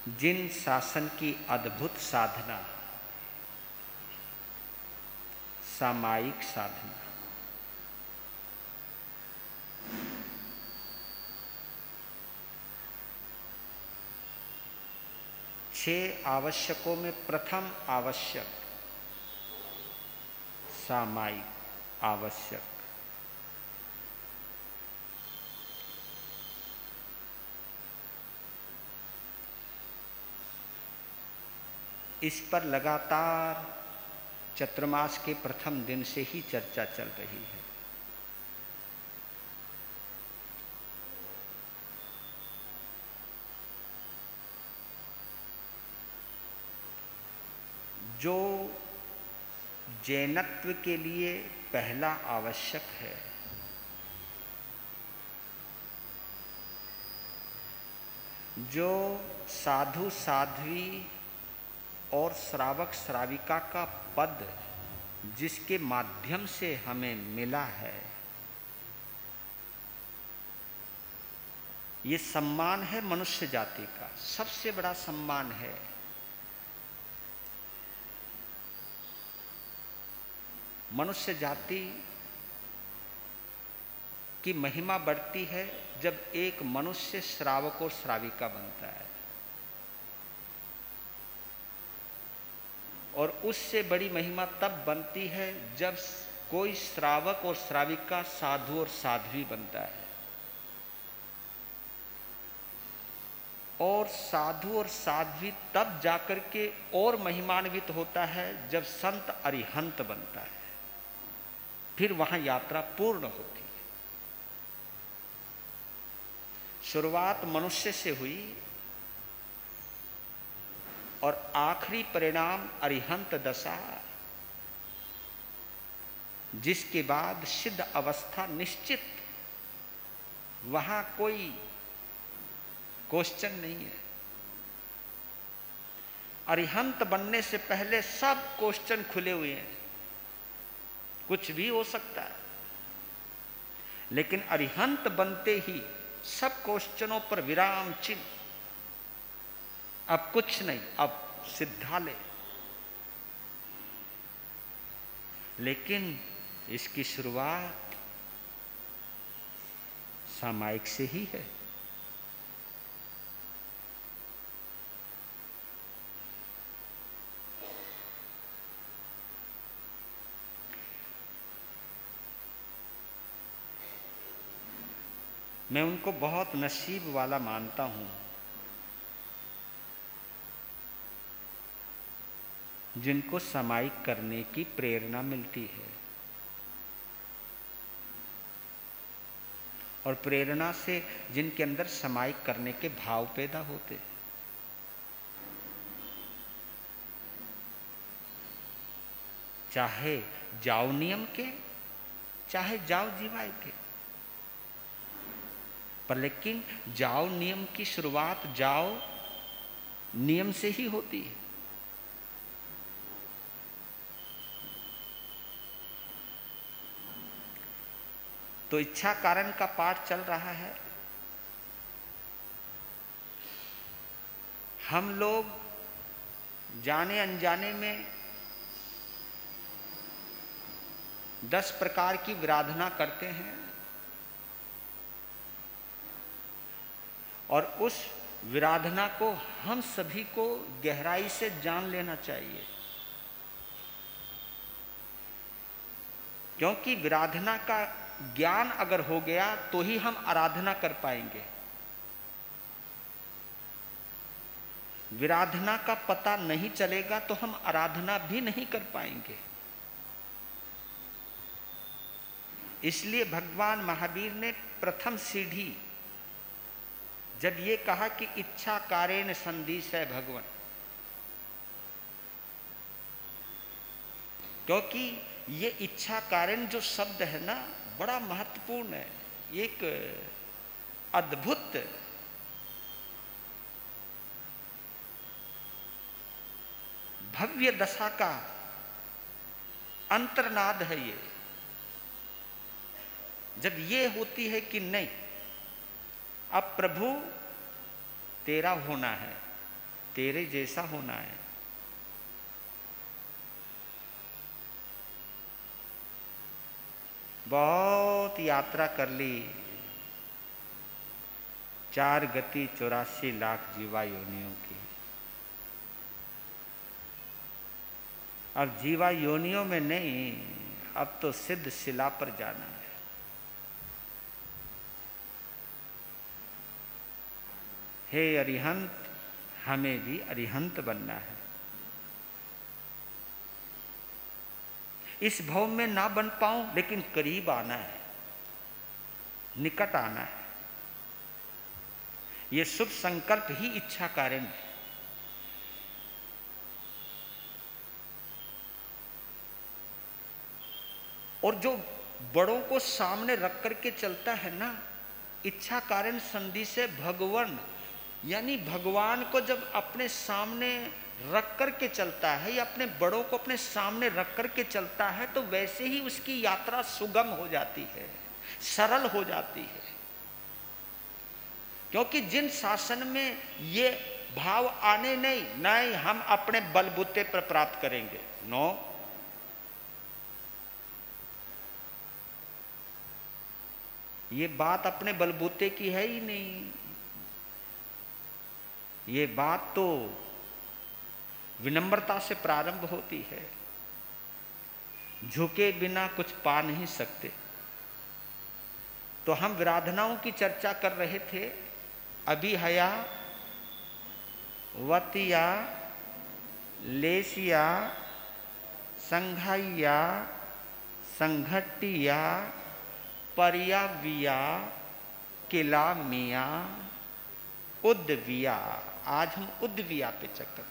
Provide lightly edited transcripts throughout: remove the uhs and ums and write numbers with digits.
जिन शासन की अद्भुत साधना, सामायिक साधना, छह आवश्यकों में प्रथम आवश्यक सामायिक आवश्यक, इस पर लगातार चतुर्मास के प्रथम दिन से ही चर्चा चल रही है। जो जैनत्व के लिए पहला आवश्यक है, जो साधु साध्वी और श्रावक श्राविका का पद जिसके माध्यम से हमें मिला है, ये सम्मान है मनुष्य जाति का, सबसे बड़ा सम्मान है। मनुष्य जाति की महिमा बढ़ती है जब एक मनुष्य श्रावक और श्राविका बनता है, और उससे बड़ी महिमा तब बनती है जब कोई श्रावक और श्राविका साधु और साध्वी बनता है। और साधु और साध्वी तब जाकर के और महिमान्वित होता है जब संत अरिहंत बनता है, फिर वहां यात्रा पूर्ण होती है। शुरुआत मनुष्य से हुई और आखिरी परिणाम अरिहंत दशा, जिसके बाद सिद्ध अवस्था निश्चित, वहां कोई क्वेश्चन नहीं है। अरिहंत बनने से पहले सब क्वेश्चन खुले हुए हैं, कुछ भी हो सकता है, लेकिन अरिहंत बनते ही सब क्वेश्चनों पर विराम चिन्ह, अब कुछ नहीं, अब सिद्धालय। लेकिन इसकी शुरुआत सामायिक से ही है। मैं उनको बहुत नसीब वाला मानता हूं जिनको सामायिक करने की प्रेरणा मिलती है, और प्रेरणा से जिनके अंदर सामायिक करने के भाव पैदा होते हैं। चाहे जाओ नियम के, चाहे जाओ जीवाय के, पर लेकिन जाओ नियम की शुरुआत जाओ नियम से ही होती है। तो इच्छा कारण का पाठ चल रहा है। हम लोग जाने अनजाने में 10 प्रकार की विराधना करते हैं, और उस विराधना को हम सभी को गहराई से जान लेना चाहिए, क्योंकि विराधना का ज्ञान अगर हो गया तो ही हम आराधना कर पाएंगे। विराधना का पता नहीं चलेगा तो हम आराधना भी नहीं कर पाएंगे। इसलिए भगवान महावीर ने प्रथम सीढ़ी जब ये कहा कि इच्छा कारेण संदिश है भगवान, क्योंकि ये इच्छा कारण जो शब्द है ना, बड़ा महत्वपूर्ण है। एक अद्भुत भव्य दशा का अंतर्नाद है ये। जब ये होती है कि नहीं, अब प्रभु तेरा होना है, तेरे जैसा होना है। बहुत यात्रा कर ली, 4 गति 84 लाख जीवा योनियों की। अब जीवा योनियों में नहीं, अब तो सिद्ध शिला पर जाना है। हे अरिहंत, हमें भी अरिहंत बनना है। इस भव में ना बन पाऊं, लेकिन करीब आना है, निकट आना है। ये शुभ संकल्प ही इच्छा कारण है। और जो बड़ों को सामने रख करके चलता है ना, इच्छा कारण संधि से भगवान, यानी भगवान को जब अपने सामने रख करके चलता है या अपने बड़ों को अपने सामने रख करके चलता है, तो वैसे ही उसकी यात्रा सुगम हो जाती है, सरल हो जाती है। क्योंकि जिन शासन में ये भाव आने नहीं हम अपने बलबूते पर प्राप्त करेंगे, नो, ये बात अपने बलबूते की है ही नहीं। ये बात तो विनम्रता से प्रारंभ होती है। झुके बिना कुछ पा नहीं सकते। तो हम विराधनाओं की चर्चा कर रहे थे। अभिहया, वतिया, लेसिया, संघाइया, संघटिया, परियाविया, किलामिया, उद्विया। आज हम उद्विया पे चक्कर।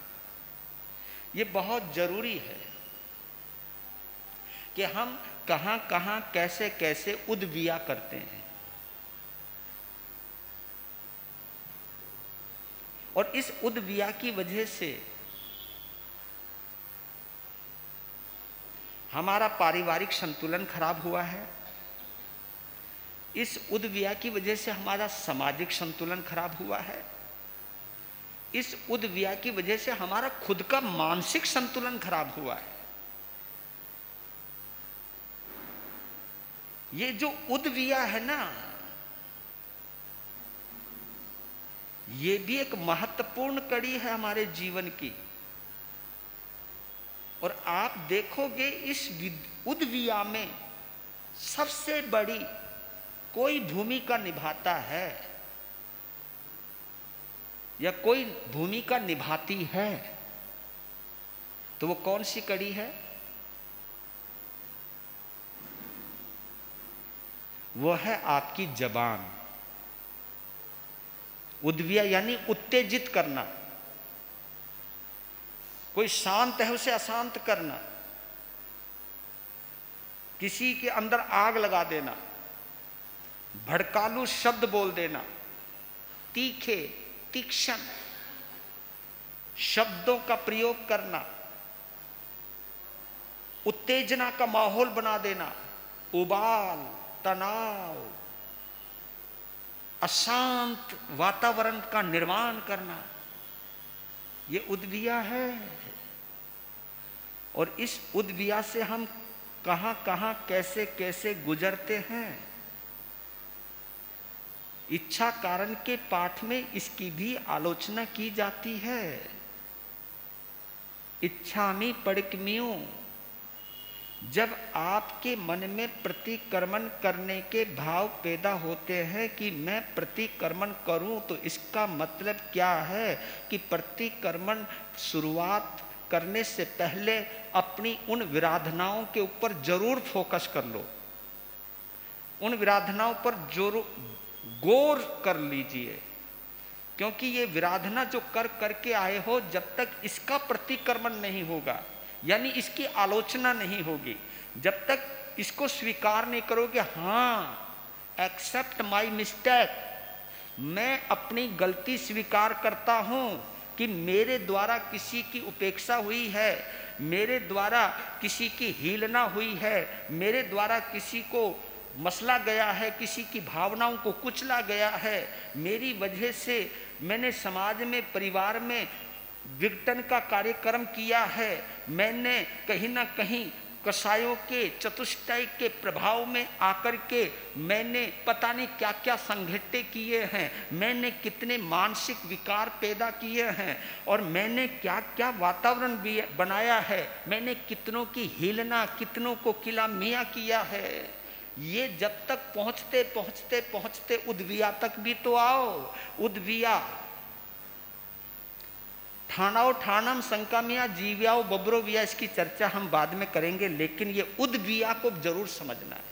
ये बहुत जरूरी है कि हम कहां कहां कैसे कैसे उद्विया करते हैं। और इस उद्विया की वजह से हमारा पारिवारिक संतुलन खराब हुआ है। इस उद्विया की वजह से हमारा सामाजिक संतुलन खराब हुआ है। इस उद्विया की वजह से हमारा खुद का मानसिक संतुलन खराब हुआ है। ये जो उद्विया है ना, ये भी एक महत्वपूर्ण कड़ी है हमारे जीवन की। और आप देखोगे इस उद्विया में सबसे बड़ी कोई भूमिका निभाता है या कोई भूमिका निभाती है, तो वो कौन सी कड़ी है? वो है आपकी जबान। उद्विया यानी उत्तेजित करना। कोई शांत है उसे अशांत करना, किसी के अंदर आग लगा देना, भड़कालू शब्द बोल देना, तीखे तीक्ष्ण शब्दों का प्रयोग करना, उत्तेजना का माहौल बना देना, उबाल, तनाव, अशांत वातावरण का निर्माण करना, ये उद्विया है। और इस उद्विया से हम कहां कहां कैसे कैसे गुजरते हैं। इच्छा कारण के पाठ में इसकी भी आलोचना की जाती है। इच्छामि परिक्रम्यो, जब आपके मन में प्रतिक्रमण करने के भाव पैदा होते हैं कि मैं प्रतिक्रमण करूं, तो इसका मतलब क्या है कि प्रतिक्रमण शुरुआत करने से पहले अपनी उन विराधनाओं के ऊपर जरूर फोकस कर लो, उन विराधनाओं पर जरूर गौर कर लीजिए। क्योंकि ये विराधना जो कर करके आए हो, जब तक इसका प्रतिक्रमण नहीं होगा, यानी इसकी आलोचना नहीं होगी, जब तक इसको स्वीकार नहीं करोगे, हाँ एक्सेप्ट माई मिस्टेक, मैं अपनी गलती स्वीकार करता हूं कि मेरे द्वारा किसी की उपेक्षा हुई है, मेरे द्वारा किसी की हीलना हुई है, मेरे द्वारा किसी को मसला गया है, किसी की भावनाओं को कुचला गया है, मेरी वजह से मैंने समाज में परिवार में विघटन का कार्यक्रम किया है। मैंने कहीं ना कहीं कसायों के चतुष्टय के प्रभाव में आकर के मैंने पता नहीं क्या क्या संघट्टे किए हैं, मैंने कितने मानसिक विकार पैदा किए हैं, और मैंने क्या क्या वातावरण भी बनाया है, मैंने कितनों की हिलना, कितनों को किला मिया किया है। ये जब तक पहुंचते पहुंचते पहुंचते उद्विया तक भी तो आओ। उद्विया ठाणाओ ठाणम संकामिया जीव्याओ बब्रोविया, इसकी चर्चा हम बाद में करेंगे, लेकिन ये उद्विया को जरूर समझना है।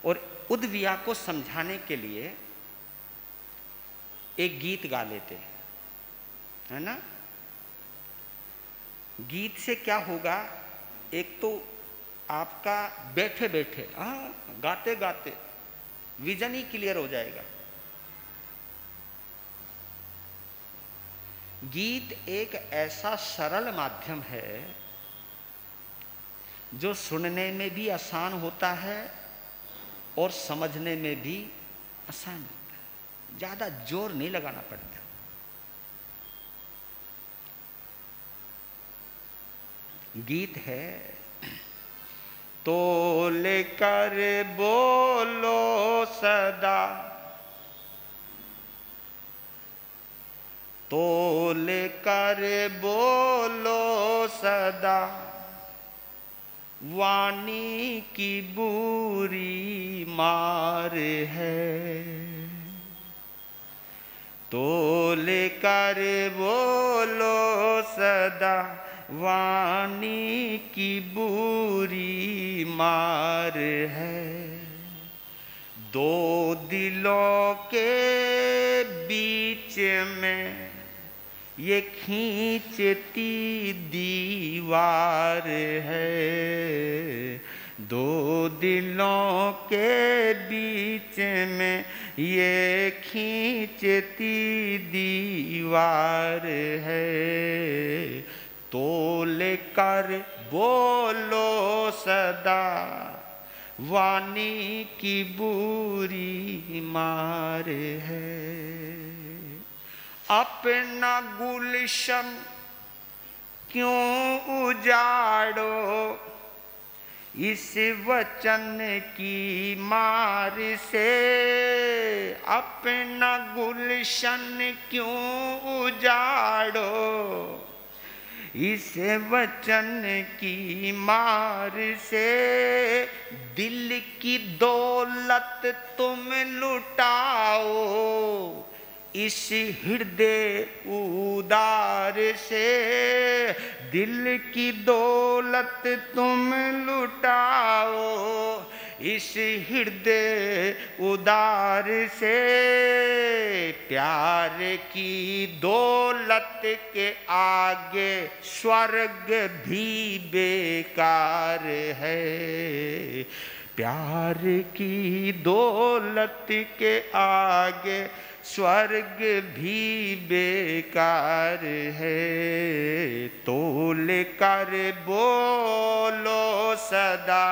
और उद्विया को समझाने के लिए एक गीत गा लेते हैं, है ना। गीत से क्या होगा, एक तो आपका बैठे बैठे गाते गाते विजन ही क्लियर हो जाएगा। गीत एक ऐसा सरल माध्यम है जो सुनने में भी आसान होता है और समझने में भी आसान होता है, ज्यादा जोर नहीं लगाना पड़ता। गीत है, तोल कर बोलो सदा, तोल कर बोलो सदा, वाणी की बुरी मार है। तोल कर बोलो सदा, वाणी की बुरी मार है। दो दिलों के बीच में ये खींचती दीवार है। दो दिलों के बीच में ये खींचती दीवार है। तोल कर बोलो सदा, वाणी की बुरी मार है। अपना गुलशन क्यों उजाड़ो, इस वचन की मार से। अपना गुलशन क्यों उजाड़ो, इस वचन की मार से। दिल की दौलत तुम लुटाओ, इस हृदय उदार से। दिल की दौलत तुम लुटाओ, इस हृदय उदार से। प्यार की दौलत के आगे स्वर्ग भी बेकार है। प्यार की दौलत के आगे स्वर्ग भी बेकार है। तोल कर बोलो सदा,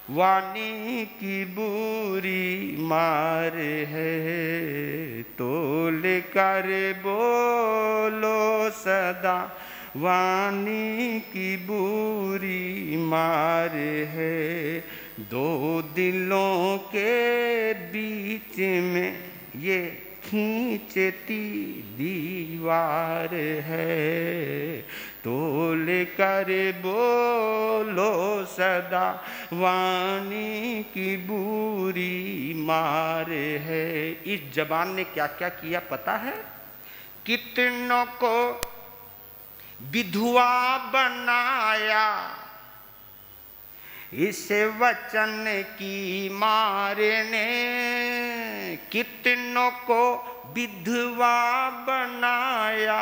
वाणी की बुरी मार है। तोल कर बोलो सदा, वाणी की बुरी मार है। दो दिलों के बीच में ये खींचती दीवार है। तोल कर बोलो सदा, वाणी की बुरी मार है। इस जबान ने क्या क्या किया पता है? कितनों को विधवा बनाया, इस वचन की मार ने। कितनों को विधवा बनाया,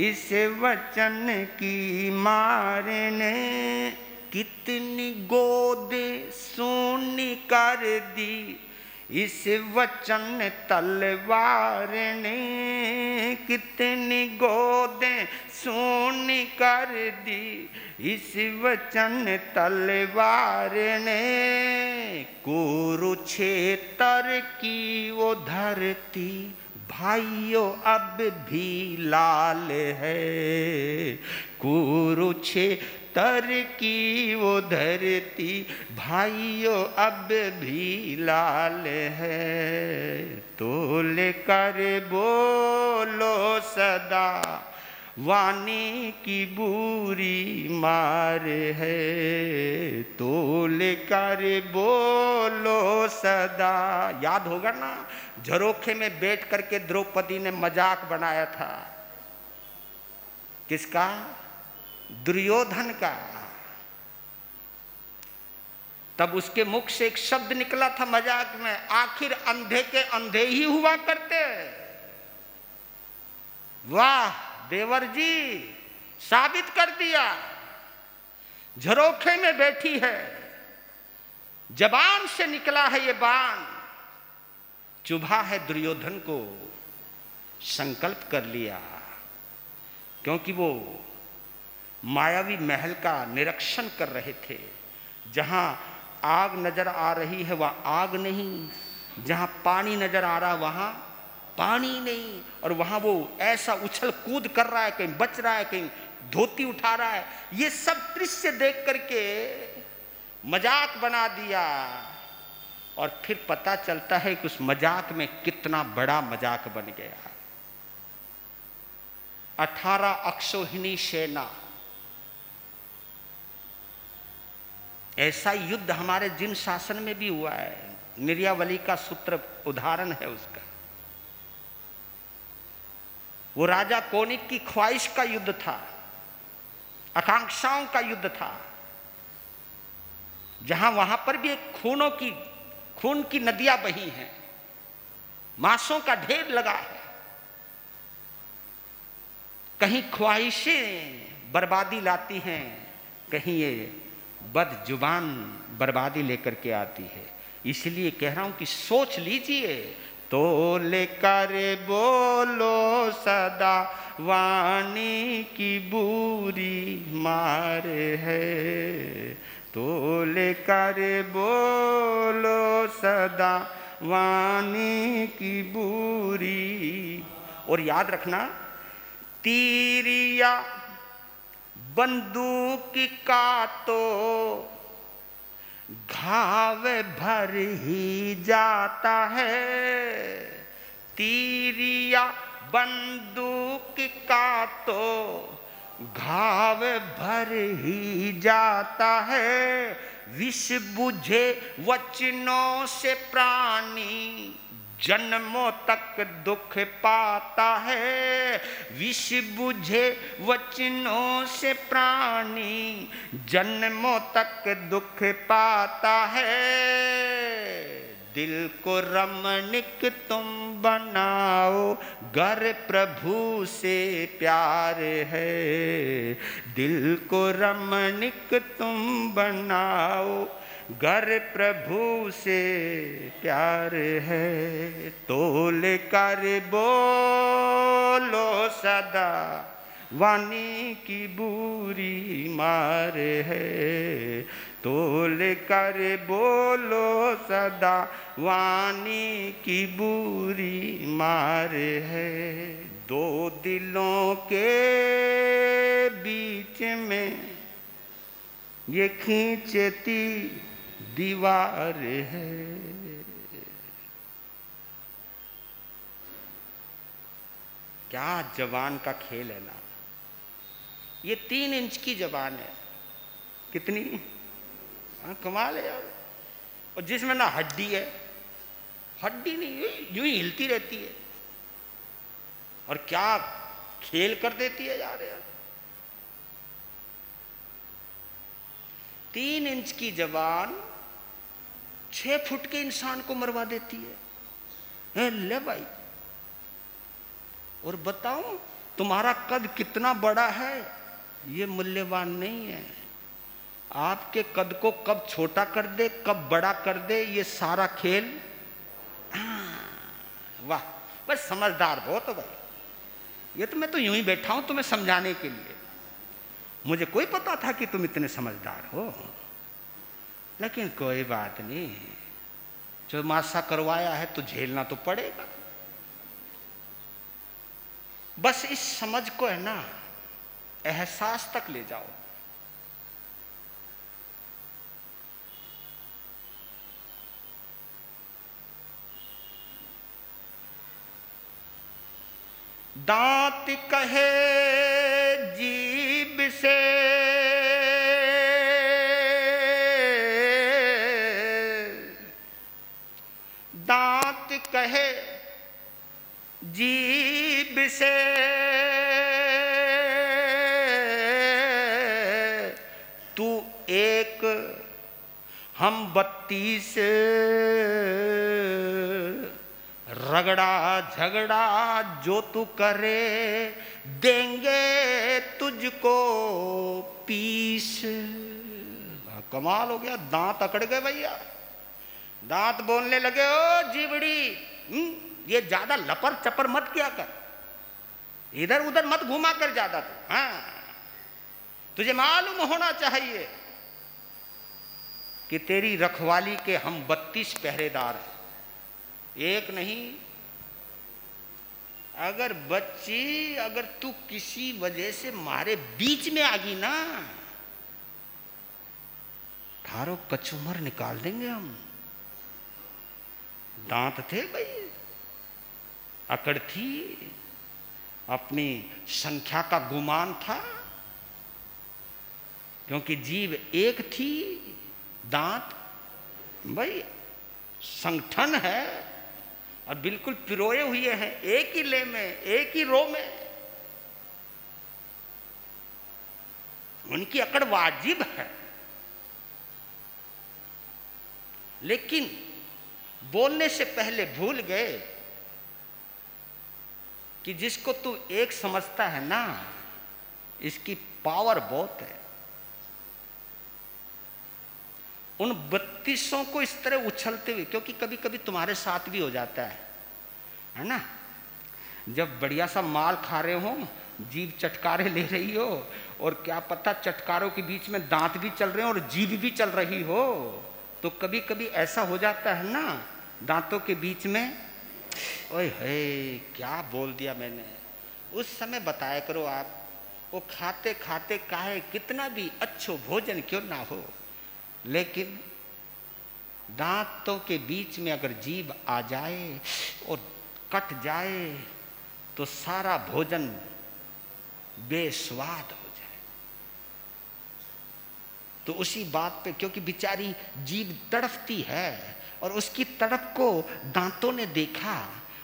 इस वचन की मार ने। कितनी गोदें सूनी कर दी, इस वचन तलवार ने। कितनी गोदें सूनी कर दी, इस वचन तलवार ने। कुरुक्षेत्र की वो धरती भाइयों अब भी लाल है, कुरुक्षेत्र की वो धरती भाइयों अब भी लाल है। तो लेकर बोलो सदा वाणी की बुरी मार है, तो लेकर बोलो सदा। याद होगा ना, झरोखे में बैठ करके द्रौपदी ने मजाक बनाया था। किसका? दुर्योधन का। तब उसके मुख से एक शब्द निकला था मजाक में, आखिर अंधे के अंधे ही हुआ करते। वाह देवर जी, साबित कर दिया। झरोखे में बैठी है, जबान से निकला है ये बाण, चुभा है दुर्योधन को। संकल्प कर लिया, क्योंकि वो मायावी महल का निरीक्षण कर रहे थे। जहां आग नजर आ रही है वहां आग नहीं, जहां पानी नजर आ रहा वहां पानी नहीं, और वहां वो ऐसा उछल कूद कर रहा है, कहीं बच रहा है, कहीं धोती उठा रहा है। ये सब दृश्य देख करके मजाक बना दिया, और फिर पता चलता है कि उस मजाक में कितना बड़ा मजाक बन गया। 18 अक्षौहिणी सेना, ऐसा युद्ध हमारे जिन शासन में भी हुआ है। निर्यावली का सूत्र उदाहरण है उसका। वो राजा कौनिक की ख्वाहिश का युद्ध था, आकांक्षाओं का युद्ध था, जहां वहां पर भी एक खून की नदियां बही हैं, मांसों का ढेर लगा है। कहीं ख्वाहिशें बर्बादी लाती हैं, कहीं ये बदजुबान बर्बादी लेकर के आती है। इसलिए कह रहा हूं कि सोच लीजिए। तो लेकर बोलो सदा वाणी की बुरी मार है, तो लेकर बोलो सदा वाणी की बुरी। और याद रखना, तीरिया बंदूक का तो घाव भर ही जाता है, तीरिया बंदूक का तो घाव भर ही जाता है। विष बुझे वचनों से प्राणी जन्मों तक दुख पाता है, विष बुझे वचनों से प्राणी जन्मों तक दुख पाता है। दिल को रमणीक तुम बनाओ गर प्रभु से प्यार है, दिल को रमणीक तुम बनाओ गर प्रभु से प्यार है। तो लेकर बोलो सदा वाणी की बुरी मार है, तो लेकर बोलो सदा वाणी की बुरी मार है। दो दिलों के बीच में ये खींचती दीवार है। क्या जबान का खेल है ना। ये 3 इंच की जबान है। कितनी? कमाल है यार। और जिसमें ना हड्डी है, हड्डी नहीं, यूं ही हिलती रहती है, और क्या खेल कर देती है यार। 3 इंच की जबान 6 फुट के इंसान को मरवा देती है। ले भाई। और बताऊं, तुम्हारा कद कितना बड़ा है ये मूल्यवान नहीं है। आपके कद को कब छोटा कर दे, कब बड़ा कर दे, ये सारा खेल। वाह, बस समझदार हो तो भाई। ये तो मैं तो यूं ही बैठा हूं तुम्हें समझाने के लिए। मुझे कोई पता था कि तुम इतने समझदार हो। लेकिन कोई बात नहीं, जो मासा करवाया है तो झेलना तो पड़ेगा। बस इस समझ को है ना एहसास तक ले जाओ। दांत कहे जीभ से दांत कहे जीभ से तू एक हम 32 रगड़ा झगड़ा जो तू करे देंगे तुझको पीस। कमाल हो गया, दांत अकड़ गए भैया, दांत बोलने लगे, ओ जीवड़ी ये ज्यादा लपर चपर मत किया कर, इधर उधर मत घुमा कर ज्यादा तू। हाँ, तुझे मालूम होना चाहिए कि तेरी रखवाली के हम 32 पहरेदार हैं, एक नहीं। अगर बच्ची, अगर तू किसी वजह से मारे बीच में आ गई ना, थारो कचूमर निकाल देंगे हम। दांत थे भाई, अकड़ थी, अपनी संख्या का गुमान था, क्योंकि जीभ एक थी, दांत भाई संगठन है और बिल्कुल पिरोए हुए हैं, एक ही ले में, एक ही रो में। उनकी अकड़ वाजिब है, लेकिन बोलने से पहले भूल गए कि जिसको तू एक समझता है ना, इसकी पावर बहुत है। उन 32 को इस तरह उछलते हुए, क्योंकि कभी कभी तुम्हारे साथ भी हो जाता है ना, जब बढ़िया सा माल खा रहे हो, जीभ चटकारे ले रही हो, और क्या पता चटकारों के बीच में दांत भी चल रहे हो और जीभ भी चल रही हो, तो कभी कभी ऐसा हो जाता है ना, दांतों के बीच में, ओए हे क्या बोल दिया मैंने। उस समय बताया करो आप, वो खाते खाते काहे कितना भी अच्छो भोजन क्यों ना हो, लेकिन दांतों के बीच में अगर जीभ आ जाए और कट जाए तो सारा भोजन बेस्वाद हो जाए। तो उसी बात पे, क्योंकि बेचारी जीभ तड़फती है और उसकी तड़प को दांतों ने देखा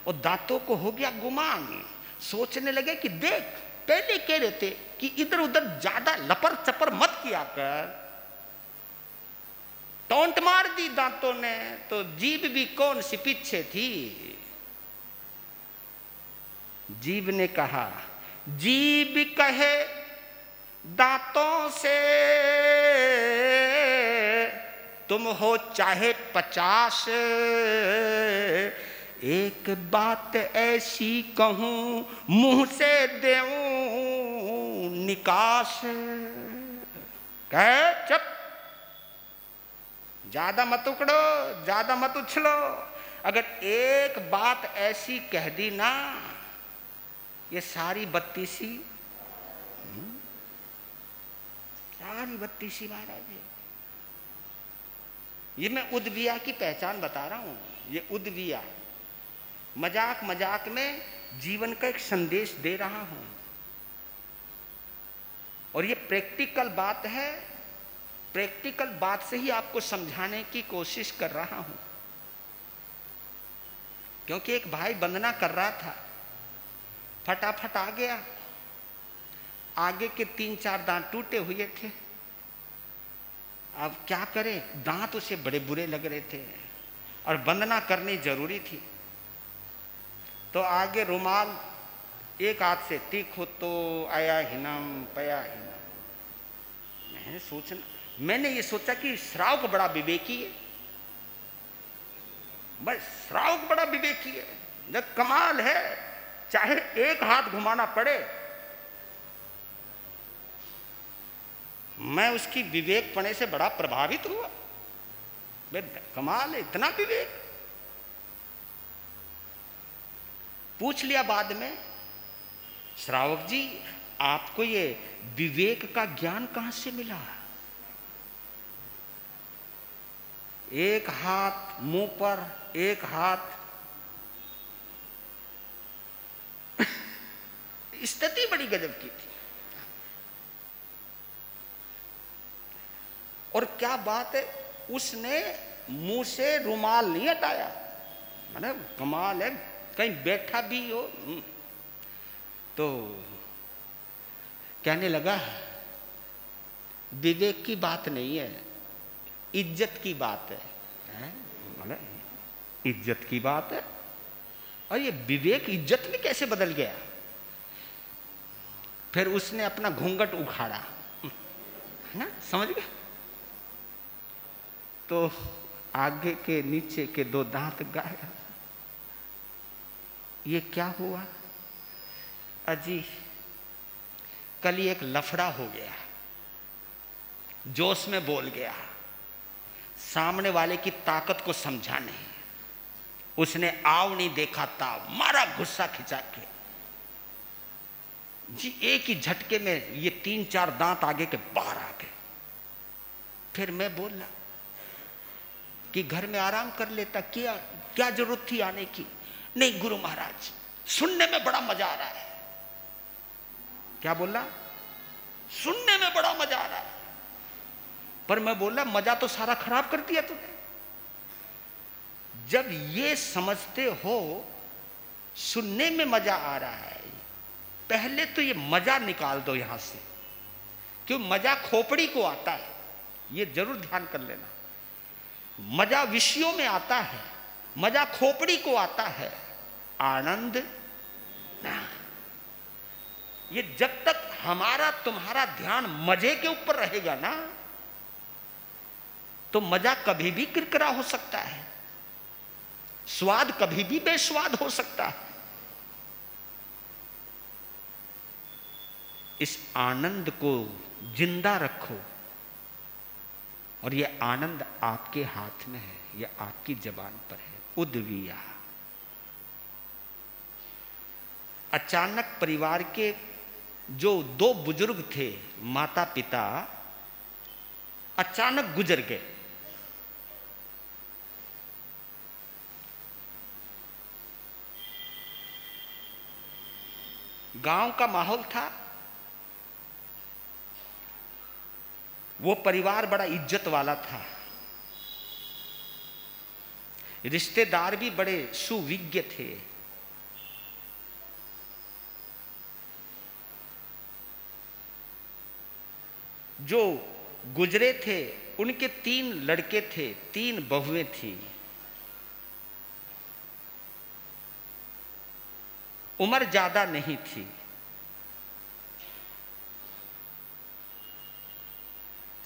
और दांतों को हो गया गुमान, सोचने लगे कि देख, पहले कह रहे थे कि इधर उधर ज्यादा लपर चपर मत किया कर, टोंट मार दी दांतों ने, तो जीभ भी कौन सी पीछे थी। जीभ ने कहा, जीभ कहे दांतों से तुम हो चाहे 50, एक बात ऐसी कहूं मुंह से देऊं निकास। कहे चुप, ज्यादा मत उकड़ो, ज्यादा मत उछलो, अगर एक बात ऐसी कह दी ना, ये सारी 32 सारी 32 महाराज, ये मैं उद्विया की पहचान बता रहा हूं। ये उद्विया मजाक मजाक में जीवन का एक संदेश दे रहा हूं, और ये प्रैक्टिकल बात है, प्रैक्टिकल बात से ही आपको समझाने की कोशिश कर रहा हूं। क्योंकि एक भाई वंदना कर रहा था, फटाफट आ गया, आगे के 3-4 दांत टूटे हुए थे। अब क्या करे, दांत उसे बड़े बुरे लग रहे थे और वंदना करनी जरूरी थी। तो आगे रुमाल एक हाथ से टीको तो आया हिनम पया हिनम। मैंने ये सोचा कि श्रावक बड़ा विवेकी है, बस श्रावक बड़ा विवेकी है, जब कमाल है, चाहे एक हाथ घुमाना पड़े। मैं उसकी विवेकपणे से बड़ा प्रभावित हुआ। कमाल है, इतना विवेक। पूछ लिया बाद में, श्रावक जी आपको ये विवेक का ज्ञान कहां से मिला? एक हाथ मुंह पर, एक हाथ स्थिति बड़ी गजब की थी। और क्या बात है, उसने मुंह से रुमाल नहीं हटाया। मैंने कमाल है, कहीं बैठा भी हो तो कहने लगा विवेक की बात नहीं है, इज्जत की बात है। मैंने इज्जत की बात है, और ये विवेक इज्जत में कैसे बदल गया? फिर उसने अपना घूंघट उखाड़ा, है ना, समझ गए? तो आगे के नीचे के दो दांत गाया। ये क्या हुआ? अजी कल ही एक लफड़ा हो गया, जोश में बोल गया, सामने वाले की ताकत को समझा नहीं, उसने आव नहीं देखा ताव, मारा गुस्सा खिंचा के जी, एक ही झटके में ये 3-4 दांत आगे के बाहर आ गए। फिर मैं बोला कि घर में आराम कर लेता, क्या जरूरत थी आने की? नहीं गुरु महाराज, सुनने में बड़ा मजा आ रहा है। क्या बोला? सुनने में बड़ा मजा आ रहा है। पर मैं बोला मजा तो सारा खराब कर दिया तूने। जब ये समझते हो सुनने में मजा आ रहा है, पहले तो ये मजा निकाल दो यहां से, क्यों? मजा खोपड़ी को आता है, ये जरूर ध्यान कर लेना। मजा विषयों में आता है, मजा खोपड़ी को आता है, आनंद ना। ये जब तक हमारा तुम्हारा ध्यान मजे के ऊपर रहेगा ना, तो मजा कभी भी किरकिरा हो सकता है, स्वाद कभी भी बेस्वाद हो सकता है। इस आनंद को जिंदा रखो, और ये आनंद आपके हाथ में है, ये आपकी जबान पर है। उद्विया। अचानक परिवार के जो 2 बुजुर्ग थे, माता पिता, अचानक गुजर गए। गांव का माहौल था, वो परिवार बड़ा इज्जत वाला था, रिश्तेदार भी बड़े सुविज्ञ थे। जो गुजरे थे उनके 3 लड़के थे, 3 बहुएं थी। उम्र ज्यादा नहीं थी।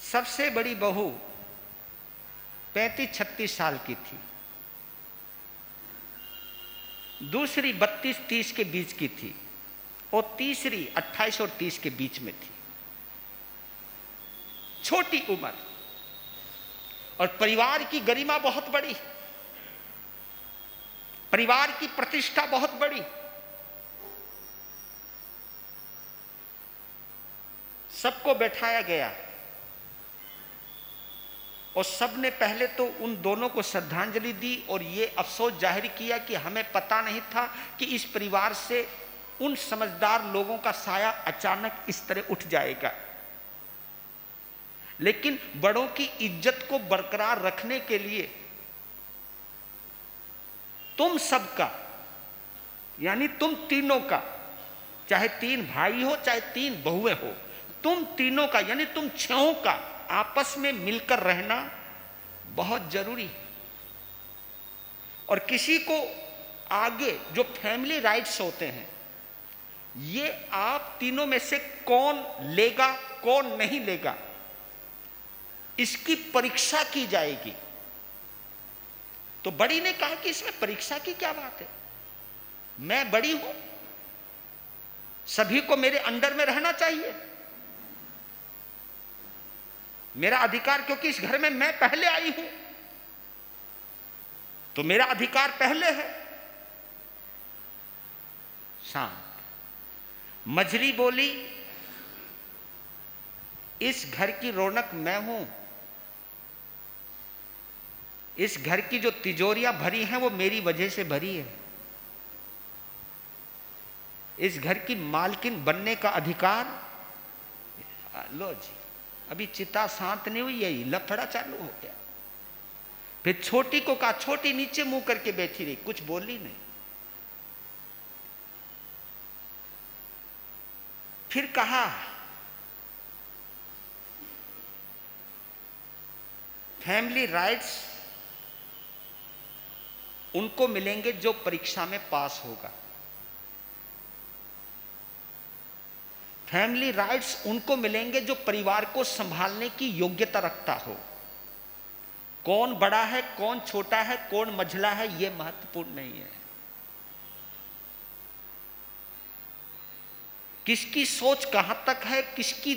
सबसे बड़ी बहू 35-36 साल की थी, दूसरी 32-30 के बीच की थी, और तीसरी 28 और 30 के बीच में थी। छोटी उम्र, और परिवार की गरिमा बहुत बड़ी, परिवार की प्रतिष्ठा बहुत बड़ी। सबको बैठाया गया, और सबने पहले तो उन दोनों को श्रद्धांजलि दी, और ये अफसोस जाहिर किया कि हमें पता नहीं था कि इस परिवार से उन समझदार लोगों का साया अचानक इस तरह उठ जाएगा। लेकिन बड़ों की इज्जत को बरकरार रखने के लिए तुम सबका, यानी तुम तीनों का, चाहे 3 भाई हो चाहे 3 बहुएं हो, तुम तीनों का यानी तुम 6 का आपस में मिलकर रहना बहुत जरूरी है। और किसी को आगे जो फैमिली राइट्स होते हैं, ये आप तीनों में से कौन लेगा कौन नहीं लेगा, इसकी परीक्षा की जाएगी। तो बड़ी ने कहा कि इसमें परीक्षा की क्या बात है, मैं बड़ी हूं, सभी को मेरे अंडर में रहना चाहिए, मेरा अधिकार, क्योंकि इस घर में मैं पहले आई हूं, तो मेरा अधिकार पहले है। शांत। मझली बोली, इस घर की रौनक मैं हूं, इस घर की जो तिजोरियां भरी हैं वो मेरी वजह से भरी है। इस घर की मालकिन बनने का अधिकार, लो जी, अभी चिता शांत नहीं हुई, यही लफड़ा चालू हो गया। फिर छोटी को कहा, छोटी नीचे मुंह करके बैठी रही, कुछ बोली नहीं। फिर कहा, फैमिली राइट्स उनको मिलेंगे जो परीक्षा में पास होगा। फैमिली राइट्स उनको मिलेंगे जो परिवार को संभालने की योग्यता रखता हो। कौन बड़ा है, कौन छोटा है, कौन मझला है, यह महत्वपूर्ण नहीं है। किसकी सोच कहां तक है, किसकी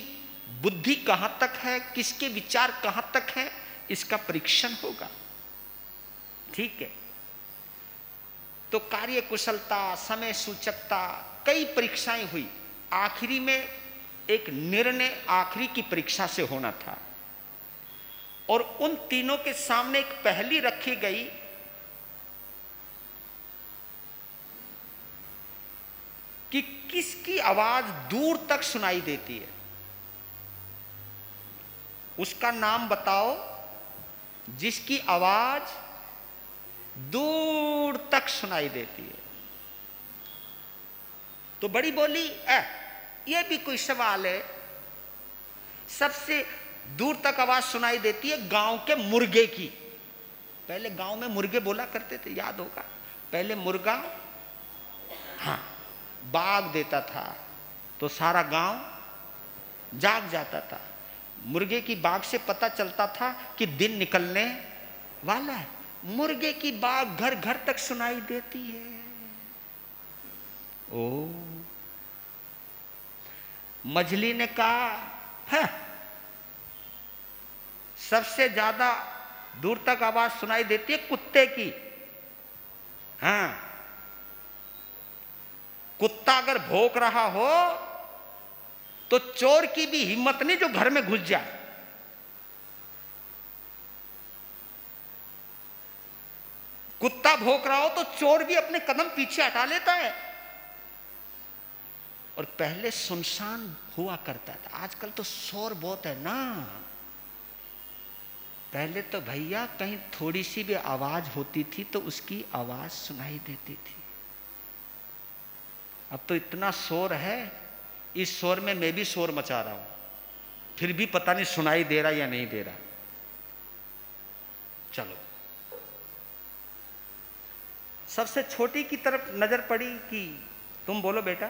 बुद्धि कहां तक है, किसके विचार कहां तक है, इसका परीक्षण होगा। ठीक है। तो कार्य कुशलता, समय सूचकता, कई परीक्षाएं हुई। आखिरी में एक निर्णय आखिरी की परीक्षा से होना था और उन तीनों के सामने एक पहेली रखी गई कि किसकी आवाज दूर तक सुनाई देती है। उसका नाम बताओ जिसकी आवाज दूर तक सुनाई देती है। तो बड़ी बोली, ये भी कोई सवाल है? सबसे दूर तक आवाज सुनाई देती है गांव के मुर्गे की। पहले गांव में मुर्गे बोला करते थे, याद होगा। पहले मुर्गा हाँ बाग देता था तो सारा गांव जाग जाता था। मुर्गे की बाग से पता चलता था कि दिन निकलने वाला है। मुर्गे की बाग घर घर तक सुनाई देती है। ओ, मझली ने कहा, है सबसे ज्यादा दूर तक आवाज सुनाई देती है कुत्ते की। हाँ, कुत्ता अगर भौंक रहा हो तो चोर की भी हिम्मत नहीं जो घर में घुस जाए। कुत्ता भौंक रहा हो तो चोर भी अपने कदम पीछे हटा लेता है। और पहले सुनसान हुआ करता था, आजकल तो शोर बहुत है ना। पहले तो भैया कहीं थोड़ी सी भी आवाज होती थी तो उसकी आवाज सुनाई देती थी। अब तो इतना शोर है, इस शोर में मैं भी शोर मचा रहा हूं, फिर भी पता नहीं सुनाई दे रहा या नहीं दे रहा। चलो, सबसे छोटी की तरफ नजर पड़ी कि तुम बोलो बेटा।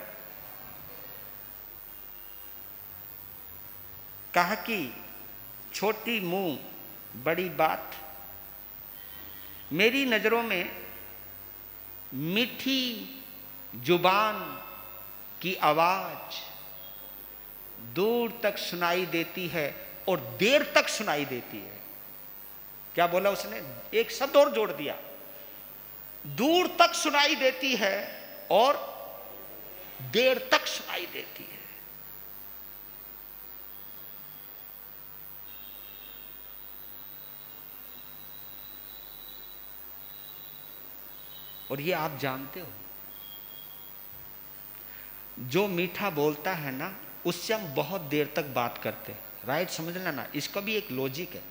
कहा कि छोटी मुंह बड़ी बात। मेरी नजरों में मीठी जुबान की आवाज दूर तक सुनाई देती है और देर तक सुनाई देती है। क्या बोला उसने? एक शब्द और जोड़ दिया, दूर तक सुनाई देती है और देर तक सुनाई देती है। और ये आप जानते हो, जो मीठा बोलता है ना उससे हम बहुत देर तक बात करते हैं। राइट, समझ लेना, इसका भी एक लॉजिक है।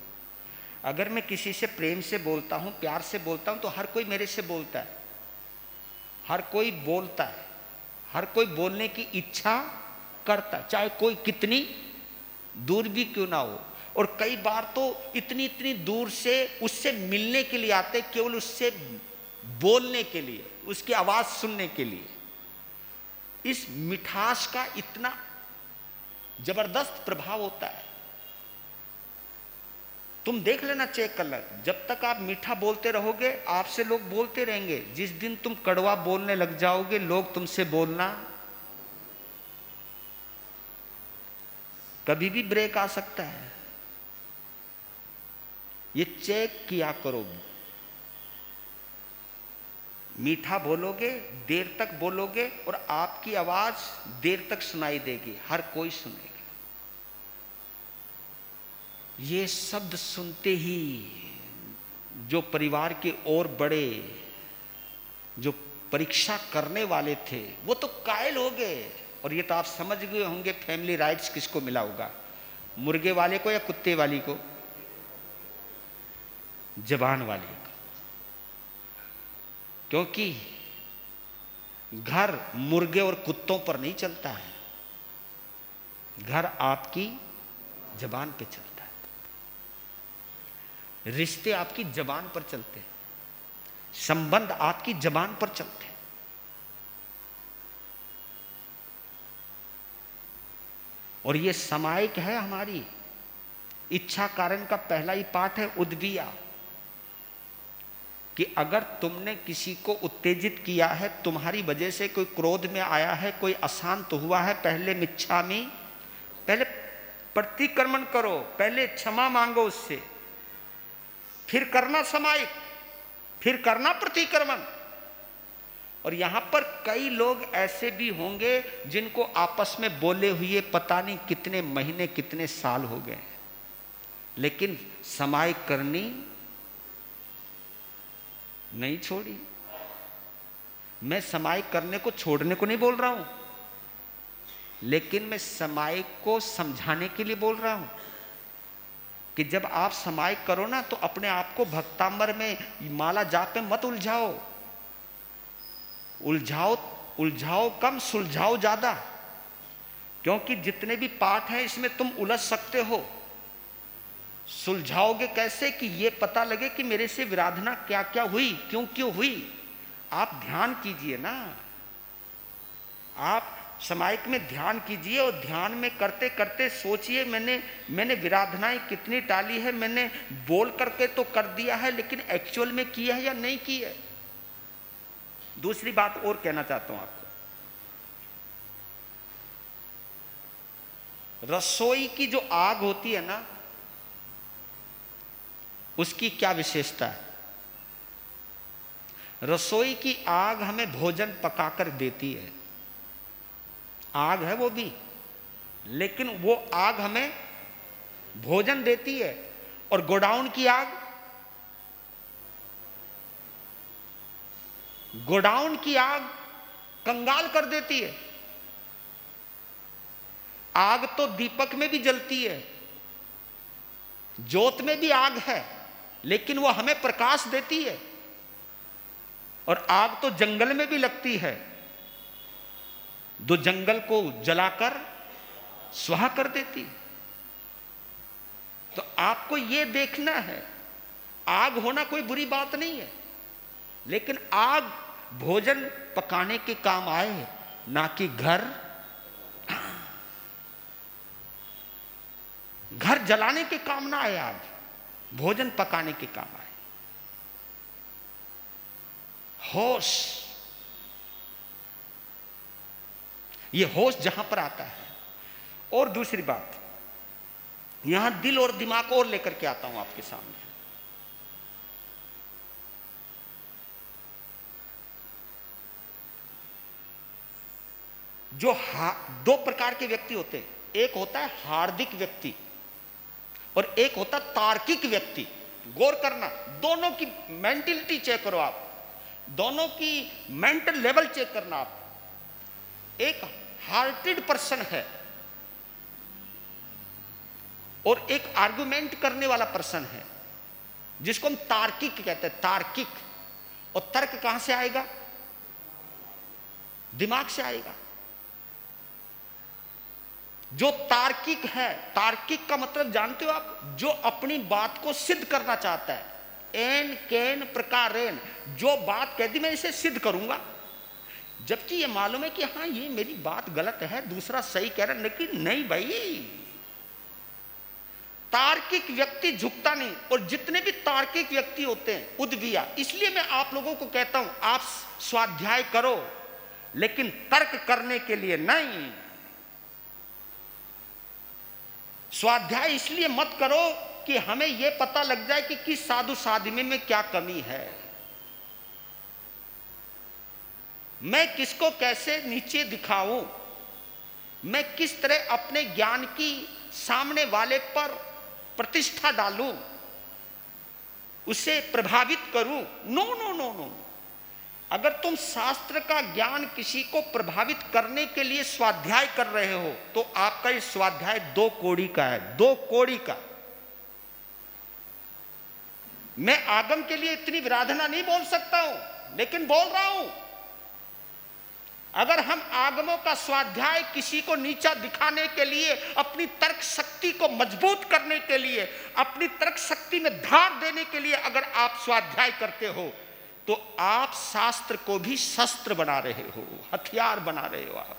अगर मैं किसी से प्रेम से बोलता हूं, प्यार से बोलता हूं, तो हर कोई मेरे से बोलता है, हर कोई बोलता है, हर कोई बोलने की इच्छा करता है, चाहे कोई कितनी दूर भी क्यों ना हो। और कई बार तो इतनी इतनी दूर से उससे मिलने के लिए आते, केवल उससे बोलने के लिए, उसकी आवाज सुनने के लिए। इस मिठास का इतना जबरदस्त प्रभाव होता है। तुम देख लेना, चेक कर लेना, जब तक आप मीठा बोलते रहोगे आपसे लोग बोलते रहेंगे। जिस दिन तुम कड़वा बोलने लग जाओगे लोग तुमसे बोलना, कभी भी ब्रेक आ सकता है। ये चेक किया करो। मीठा बोलोगे, देर तक बोलोगे और आपकी आवाज देर तक सुनाई देगी, हर कोई सुनेगा। ये शब्द सुनते ही जो परिवार के और बड़े जो परीक्षा करने वाले थे वो तो कायल हो गए। और ये तो आप समझ गए होंगे फैमिली राइट्स किसको मिला होगा, मुर्गे वाले को या कुत्ते वाली को? जबान वाले को। क्योंकि घर मुर्गे और कुत्तों पर नहीं चलता है, घर आपकी जबान पे चलता है, रिश्ते आपकी जबान पर चलते हैं, संबंध आपकी जबान पर चलते हैं। और ये सामायिक है। हमारी इच्छा कारण का पहला ही पाठ है उद्विया, कि अगर तुमने किसी को उत्तेजित किया है, तुम्हारी वजह से कोई क्रोध में आया है, कोई अशांत हुआ है, पहले मिच्छामि, पहले प्रतिक्रमण करो, पहले क्षमा मांगो उससे, फिर करना सामायिक, फिर करना प्रतिक्रमण। और यहां पर कई लोग ऐसे भी होंगे जिनको आपस में बोले हुए पता नहीं कितने महीने कितने साल हो गए, लेकिन सामायिक करनी नहीं छोड़ी। मैं सामायिक करने को छोड़ने को नहीं बोल रहा हूं, लेकिन मैं सामायिक को समझाने के लिए बोल रहा हूं कि जब आप सामायिक करो ना तो अपने आप को भक्तांबर में माला जाप में मत उलझाओ। उलझाओ कम, सुलझाओ ज्यादा। क्योंकि जितने भी पाठ हैं इसमें तुम उलझ सकते हो। सुलझाओगे कैसे कि ये पता लगे कि मेरे से विराधना क्या क्या हुई, क्यों क्यों हुई। आप ध्यान कीजिए ना, आप सामायिक में ध्यान कीजिए और ध्यान में करते करते सोचिए मैंने विराधनाएं कितनी टाली है, मैंने बोल करके तो कर दिया है लेकिन एक्चुअल में किया है या नहीं किया है। दूसरी बात और कहना चाहता हूं आपको, रसोई की जो आग होती है ना उसकी क्या विशेषता है। रसोई की आग हमें भोजन पकाकर देती है, आग है वो भी, लेकिन वो आग हमें भोजन देती है। और गोडाउन की आग, गोडाउन की आग कंगाल कर देती है। आग तो दीपक में भी जलती है, ज्योत में भी आग है, लेकिन वो हमें प्रकाश देती है। और आग तो जंगल में भी लगती है, जो जंगल को जलाकर स्वाहा कर देती। तो आपको यह देखना है, आग होना कोई बुरी बात नहीं है, लेकिन आग भोजन पकाने के काम आए, ना कि घर जलाने के काम ना आए, आग भोजन पकाने के काम आए। होश, ये होश जहां पर आता है। और दूसरी बात, यहां दिल और दिमाग और लेकर के आता हूं आपके सामने। जो दो प्रकार के व्यक्ति होते हैं, एक होता है हार्दिक व्यक्ति और एक होता तार्किक व्यक्ति। गौर करना, दोनों की मेंटलिटी चेक करो आप, दोनों की मेंटल लेवल चेक करना आप। एक हार्टेड पर्सन है और एक आर्गुमेंट करने वाला पर्सन है, जिसको हम तार्किक कहते हैं। तार्किक, और तर्क कहां से आएगा? दिमाग से आएगा। जो तार्किक है, तार्किक का मतलब जानते हो आप? जो अपनी बात को सिद्ध करना चाहता है। एन केन प्रकारेण, जो बात कह दी मैं इसे सिद्ध करूंगा, जबकि ये मालूम है कि हाँ ये मेरी बात गलत है, दूसरा सही कह रहा है, लेकिन नहीं भाई। तार्किक व्यक्ति झुकता नहीं। और जितने भी तार्किक व्यक्ति होते हैं उद्विया, इसलिए मैं आप लोगों को कहता हूं आप स्वाध्याय करो, लेकिन तर्क करने के लिए नहीं। स्वाध्याय इसलिए मत करो कि हमें यह पता लग जाए कि किस साधु साध्वी में क्या कमी है। मैं किसको कैसे नीचे दिखाऊं, मैं किस तरह अपने ज्ञान की सामने वाले पर प्रतिष्ठा डालूं, उसे प्रभावित करूं। No no no no. अगर तुम शास्त्र का ज्ञान किसी को प्रभावित करने के लिए स्वाध्याय कर रहे हो तो आपका ये स्वाध्याय 2 कौड़ी का है, 2 कौड़ी का। मैं आगम के लिए इतनी विराधना नहीं बोल सकता हूं, लेकिन बोल रहा हूं, अगर हम आगमों का स्वाध्याय किसी को नीचा दिखाने के लिए, अपनी तर्क शक्ति को मजबूत करने के लिए, अपनी तर्क शक्ति में धार देने के लिए अगर आप स्वाध्याय करते हो तो आप शास्त्र को भी शस्त्र बना रहे हो, हथियार बना रहे हो आप।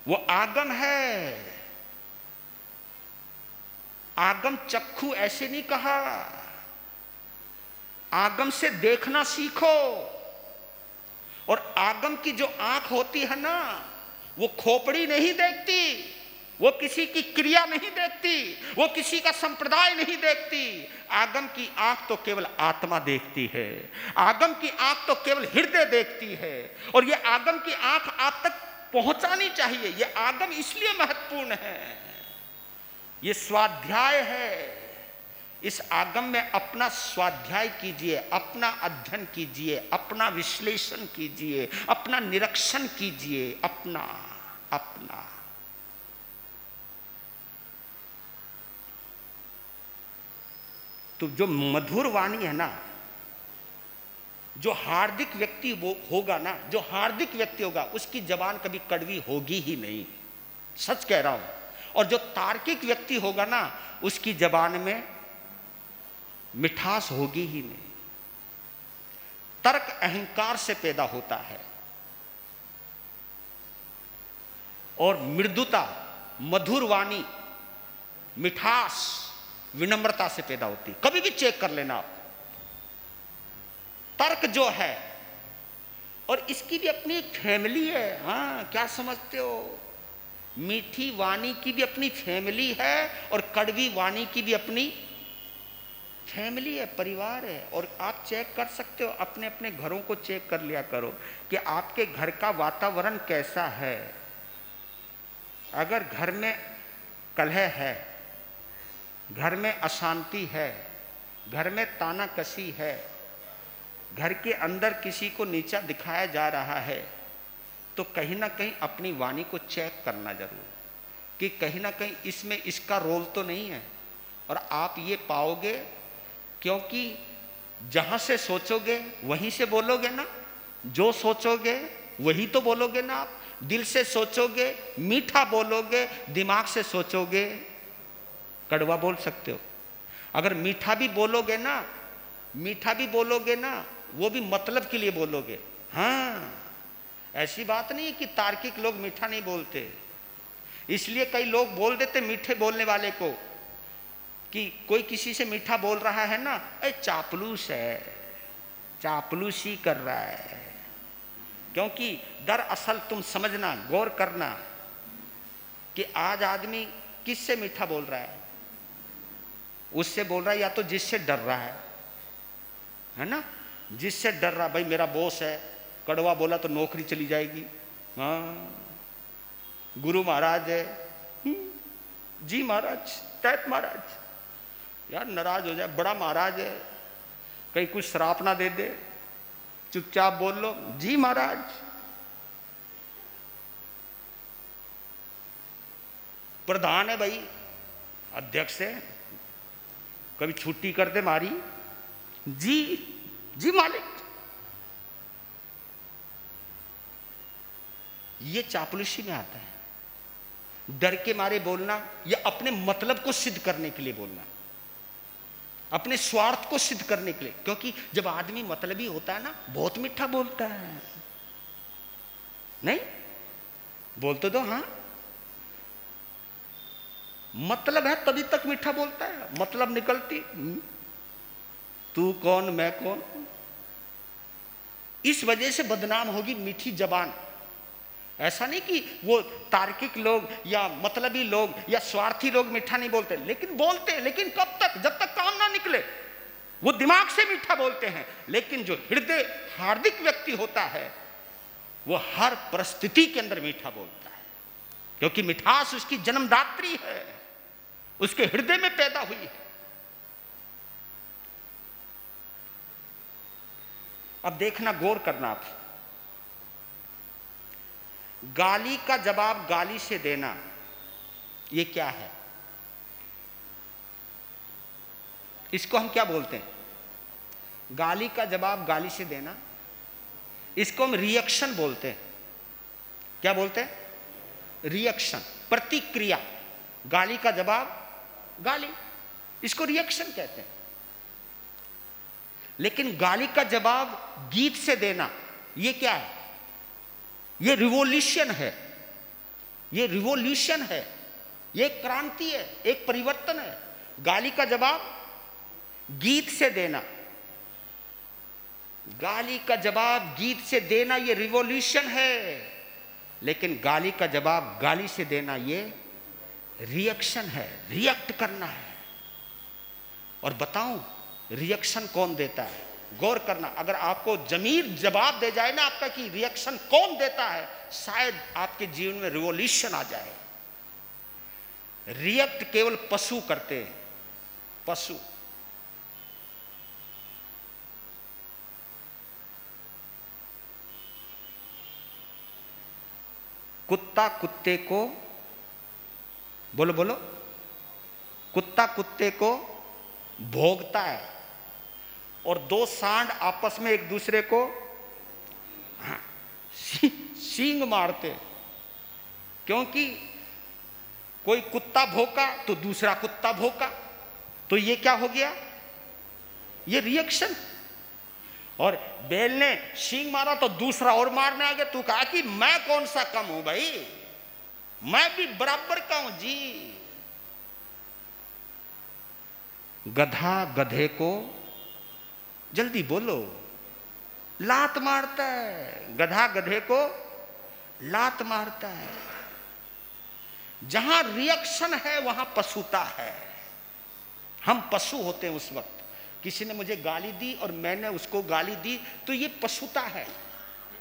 वो आगम है, आगम चक्षु ऐसे नहीं कहा, आगम से देखना सीखो। और आगम की जो आंख होती है ना, वो खोपड़ी नहीं देखती, वो किसी की क्रिया नहीं देखती, वो किसी का संप्रदाय नहीं देखती। आगम की आंख तो केवल आत्मा देखती है, आगम की आंख तो केवल हृदय देखती है। और ये आगम की आंख आप तक पहुंचानी चाहिए। ये आगम इसलिए महत्वपूर्ण है, ये स्वाध्याय है। इस आगम में अपना स्वाध्याय कीजिए, अपना अध्ययन कीजिए, अपना विश्लेषण कीजिए, अपना निरीक्षण कीजिए, अपना अपना। तो जो मधुर वाणी है ना, जो हार्दिक व्यक्ति वो होगा ना, जो हार्दिक व्यक्ति होगा उसकी जबान कभी कड़वी होगी ही नहीं, सच कह रहा हूं। और जो तार्किक व्यक्ति होगा ना, उसकी जबान में मिठास होगी ही नहीं। तर्क अहंकार से पैदा होता है और मृदुता, मधुर वाणी, मिठास, विनम्रता से पैदा होती है। कभी भी चेक कर लेना आप। तर्क जो है, और इसकी भी अपनी एक फैमिली है। हाँ, क्या समझते हो? मीठी वाणी की भी अपनी फैमिली है और कड़वी वाणी की भी अपनी फैमिली है, परिवार है। और आप चेक कर सकते हो, अपने अपने घरों को चेक कर लिया करो कि आपके घर का वातावरण कैसा है। अगर घर में कलह है, घर में अशांति है, घर में तानाकसी है, घर के अंदर किसी को नीचा दिखाया जा रहा है, तो कहीं ना कहीं अपनी वाणी को चेक करना जरूर कि कहीं ना कहीं इसमें इसका रोल तो नहीं है। और आप ये पाओगे, क्योंकि जहां से सोचोगे वहीं से बोलोगे ना। जो सोचोगे वही तो बोलोगे ना आप। दिल से सोचोगे मीठा बोलोगे, दिमाग से सोचोगे कड़वा बोल सकते हो। अगर मीठा भी बोलोगे ना, मीठा भी बोलोगे ना, वो भी मतलब के लिए बोलोगे। हाँ, ऐसी बात नहीं है कि तार्किक लोग मीठा नहीं बोलते। इसलिए कई लोग बोल देते मीठे बोलने वाले को कि कोई किसी से मीठा बोल रहा है ना, अरे चापलूस है, चापलूसी कर रहा है। क्योंकि दरअसल तुम समझना, गौर करना कि आज आदमी किससे मीठा बोल रहा है? उससे बोल रहा है या तो जिससे डर रहा है ना, जिससे डर रहा, भाई मेरा बॉस है, कड़वा बोला तो नौकरी चली जाएगी। हाँ, गुरु महाराज है, जी महाराज, टैट महाराज, यार नाराज हो जाए, बड़ा महाराज है, कहीं कुछ श्राप ना दे दे, चुपचाप बोल लो जी महाराज। प्रधान है भाई, अध्यक्ष है, कभी छुट्टी कर दे मारी, जी जी मालिक। ये चापलूसी में आता है। डर के मारे बोलना या अपने मतलब को सिद्ध करने के लिए बोलना, अपने स्वार्थ को सिद्ध करने के लिए। क्योंकि जब आदमी मतलबी होता है ना, बहुत मीठा बोलता है। नहीं बोल तो दो, हाँ मतलब है तभी तक मीठा बोलता है। मतलब निकलती तू कौन मैं कौन, इस वजह से बदनाम होगी मीठी जबान। ऐसा नहीं कि वो तार्किक लोग या मतलबी लोग या स्वार्थी लोग मीठा नहीं बोलते, लेकिन बोलते, लेकिन कब तक? जब तक काम ना निकले। वो दिमाग से मीठा बोलते हैं, लेकिन जो हृदय हार्दिक व्यक्ति होता है वो हर परिस्थिति के अंदर मीठा बोलता है, क्योंकि मिठास उसकी जन्मदात्री है, उसके हृदय में पैदा हुई है। अब देखना, गौर करना आप, गाली का जवाब गाली से देना, ये क्या है? इसको हम क्या बोलते हैं? गाली का जवाब गाली से देना, इसको हम रिएक्शन बोलते हैं। क्या बोलते हैं? रिएक्शन, प्रतिक्रिया। गाली का जवाब गाली, इसको रिएक्शन कहते हैं। लेकिन गाली का जवाब गीत से देना, ये क्या है? ये रिवॉल्यूशन है, ये रिवॉल्यूशन है, ये एक क्रांति है, एक परिवर्तन है। गाली का जवाब गीत से देना, गाली का जवाब गीत से देना, ये रिवॉल्यूशन है। लेकिन गाली का जवाब गाली से देना, ये रिएक्शन है, रिएक्ट करना है। और बताऊं रिएक्शन कौन देता है? गौर करना, अगर आपको जमीर जवाब दे जाए ना आपका कि रिएक्शन कौन देता है, शायद आपके जीवन में रिवॉल्यूशन आ जाए। रिएक्ट केवल पशु करते हैं, पशु। कुत्ता कुत्ते को, बोलो बोलो, कुत्ता कुत्ते को भोगता है, और दो सांड आपस में एक दूसरे को सींग मारते, क्योंकि कोई कुत्ता भौंका तो दूसरा कुत्ता भौंका, तो ये क्या हो गया? ये रिएक्शन। और बैल ने सींग मारा तो दूसरा और मारने आ गया, तू कहा कि मैं कौन सा कम हूं भाई, मैं भी बराबर का हूं जी। गधा गधे को, जल्दी बोलो, लात मारता है। गधा गधे को लात मारता है। जहां रिएक्शन है वहां पशुता है। हम पशु होते हैं उस वक्त। किसी ने मुझे गाली दी और मैंने उसको गाली दी, तो ये पशुता है,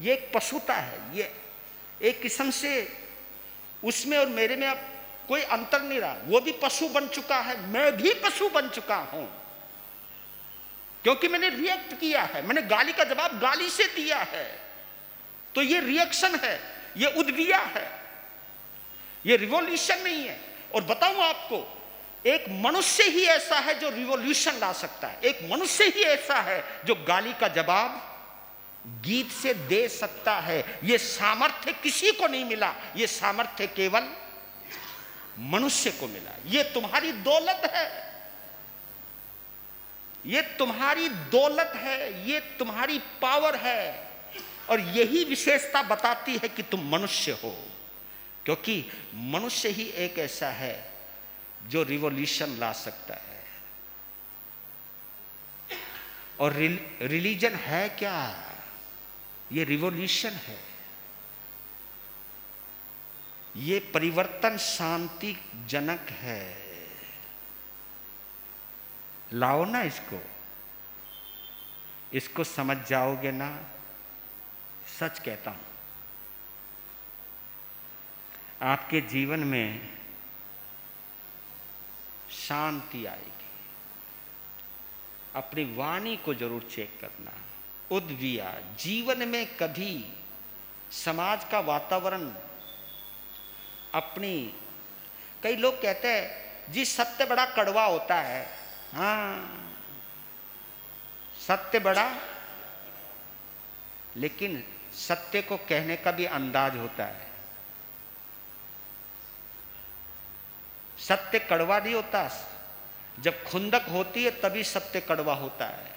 ये एक पशुता है। ये एक किस्म से उसमें और मेरे में अब कोई अंतर नहीं रहा। वो भी पशु बन चुका है, मैं भी पशु बन चुका हूं, क्योंकि मैंने रिएक्ट किया है, मैंने गाली का जवाब गाली से दिया है। तो ये रिएक्शन है, ये उद्विया है, ये रिवॉल्यूशन नहीं है। और बताऊं आपको, एक मनुष्य ही ऐसा है जो रिवॉल्यूशन ला सकता है। एक मनुष्य ही ऐसा है जो गाली का जवाब गीत से दे सकता है। ये सामर्थ्य किसी को नहीं मिला, ये सामर्थ्य केवल मनुष्य को मिला। ये तुम्हारी दौलत है, ये तुम्हारी दौलत है, ये तुम्हारी पावर है। और यही विशेषता बताती है कि तुम मनुष्य हो, क्योंकि मनुष्य ही एक ऐसा है जो रिवॉल्यूशन ला सकता है। और रिलीजन है क्या? ये रिवॉल्यूशन है, ये परिवर्तन शांति जनक है। लाओ ना इसको समझ जाओगे ना, सच कहता हूं, आपके जीवन में शांति आएगी। अपनी वाणी को जरूर चेक करना। उद्विया जीवन में कभी समाज का वातावरण अपनी, कई लोग कहते हैं जी सत्य बड़ा कड़वा होता है। हाँ, सत्य बड़ा, लेकिन सत्य को कहने का भी अंदाज होता है। सत्य कड़वा नहीं होता, जब खुंदक होती है तभी सत्य कड़वा होता है।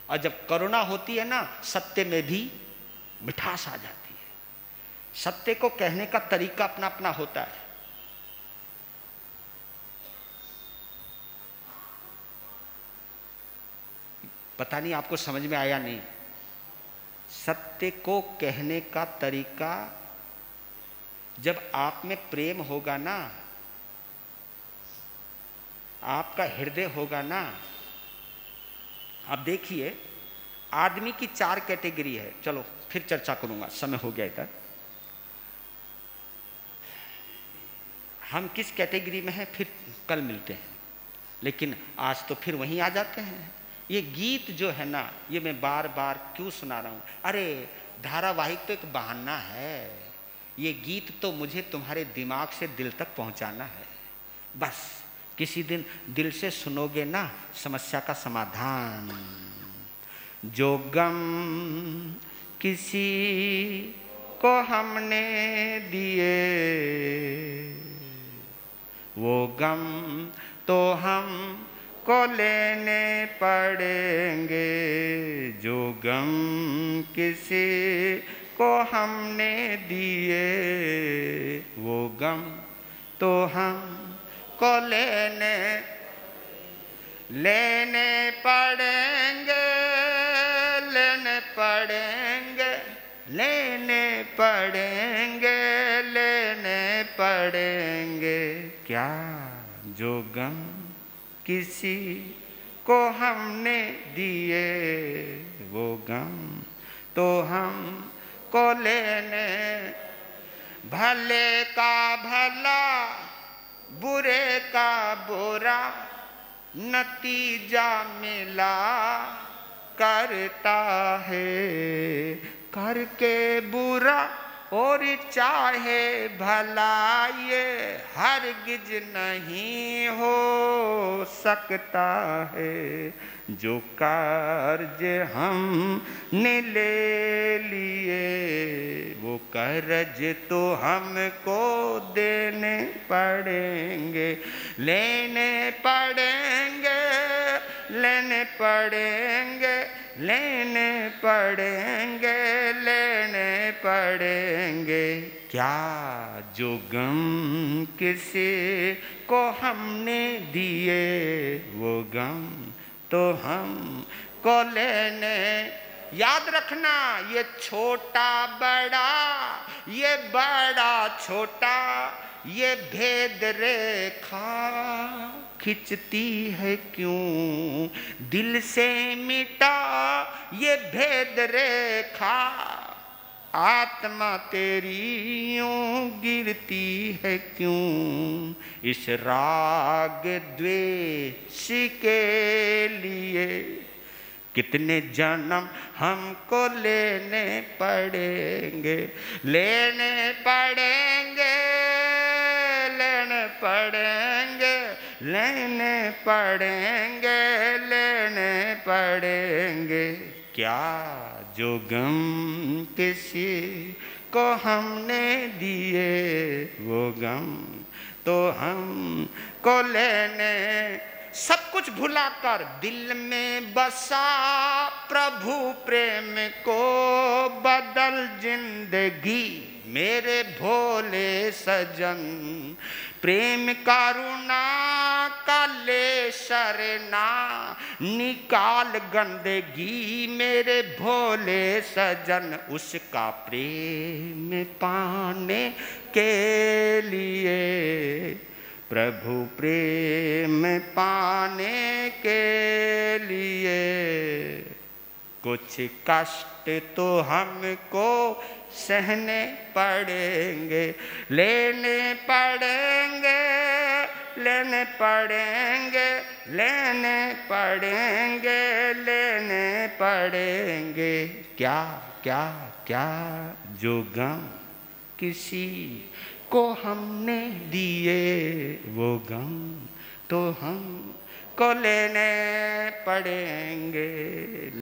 और जब करुणा होती है ना, सत्य में भी मिठास आ जाती है। सत्य को कहने का तरीका अपना अपना होता है। पता नहीं आपको समझ में आया नहीं। सत्य को कहने का तरीका, जब आप में प्रेम होगा ना, आपका हृदय होगा ना, अब देखिए, आदमी की 4 कैटेगरी है। चलो फिर चर्चा करूंगा, समय हो गया इधर। हम किस कैटेगरी में हैं फिर कल मिलते हैं, लेकिन आज तो फिर वहीं आ जाते हैं। ये गीत जो है ना, ये मैं बार बार क्यों सुना रहा हूं? अरे धारावाहिक तो एक बहाना है, ये गीत तो मुझे तुम्हारे दिमाग से दिल तक पहुंचाना है। बस किसी दिन दिल से सुनोगे ना समस्या का समाधान। जो गम किसी को हमने दिए, वो गम तो हम को लेने पड़ेंगे। जो गम किसी को हमने दिए, वो गम तो हम को लेने पड़ेंगे, लेने पड़ेंगे, लेने पड़ेंगे, लेने पड़ेंगे। क्या? जो गम किसी को हमने दिए, वो गम तो हम को लेने। भले का भला, बुरे का बुरा, नतीजा मिला करता है। करके बुरा और चाहे भला, ये हरगिज नहीं हो सकता है। जो कर्ज हमने ले लिए, वो कर्ज तो हमको देने पड़ेंगे। लेने पड़ेंगे, लेने पड़ेंगे, लेने पड़ेंगे, लेने पड़ेंगे। क्या? जो गम किसी को हमने दिए, वो गम तो हम को लेने। याद रखना, ये छोटा बड़ा, ये बड़ा छोटा, ये भेद रेखा खिंचती है क्यों दिल से मिटा ये भेद रेखा। आत्मा तेरी यूं गिरती है क्यों इस राग द्वेष के लिए। कितने जन्म हमको लेने पड़ेंगे, लेने पड़ेंगे, लेने पड़ेंगे, लेने पड़ेंगे, लेने पड़ेंगे। क्या? जो गम किसी को हमने दिए, वो गम तो हम को लेने। सब कुछ भुलाकर दिल में बसा प्रभु प्रेम को बदल जिंदगी मेरे भोले सजन। प्रेम करुणा का ले शरणा निकाल गंदगी मेरे भोले सजन। उसका प्रेम पाने के लिए, प्रभु प्रेम पाने के लिए कुछ कष्ट तो हमको सहने पड़ेंगे, लेने पड़ेंगे, लेने पड़ेंगे, लेने पड़ेंगे, लेने पड़ेंगे। क्या क्या क्या? जो गम किसी को हमने दिए, वो गम तो हम को लेने पड़ेंगे।